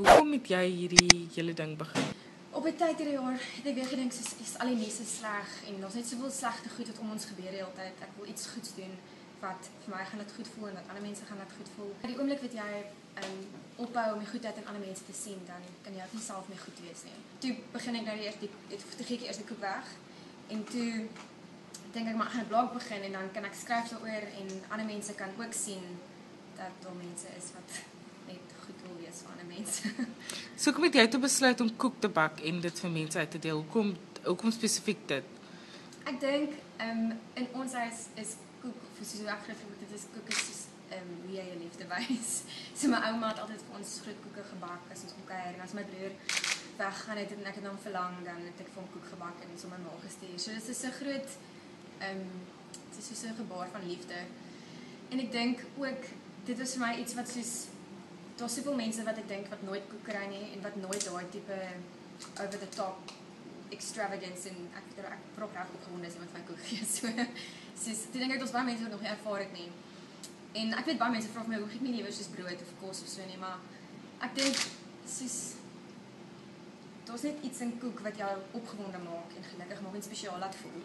hoekom het jy hierdie hele ding begin? Op 'n tyd hierdie jaar het ek weer gedink is al die mense sleg en daar's net soveel slegte goed wat om ons gebeur die hele tyd. Ek wil iets goeds doen wat vir my gaan dit goed voel en wat ander mense gaan dit goed voel. Die oomblik wat jy ophou om die goedheid in ander mense te sien, dan kan jy ook nie self meer goed wees nie. Toe begin ek nou toe gee ek eers die koek weg en toe dink ek maar ek gaan 'n blog begin en dan kan ek skryf daaroor en ander mense kan ook sien dat daar mense is wat net goed wil wees vir ander mense. So kom jy toe besluit om koek te bak en dit vir mense uit te deel. Hoekom spesifiek dit? Ek dink in ons huis is koek, soos ek gevra dit is koek is soos hoe jy jou liefde wys. So my ouma het altyd vir ons groot koeke gebak as ons kom kuier en as my broer weggaan het en ek het hom verlang, dan het ek vir hom koek gebak en sommer ma gestuur. So dit is 'n groot dit is so 'n gebaar van liefde. En ek dink ook dit was vir my iets wat soos daar's soveel mense wat ek dink wat nooit koek kry nie en wat nooit daai tipe over the top extravagance en ek probeer reg opgewonde is iemand my koek gee. So die ding het ons baie mense wat nog nie ervaar het nie. En ek weet baie mense vra my hoe ek nie liewer soos brood of kos of so nie, maar ek dink soos daar's net iets in koek wat jou opgewonde maak en gelukkig maak en spesiaal laat voel.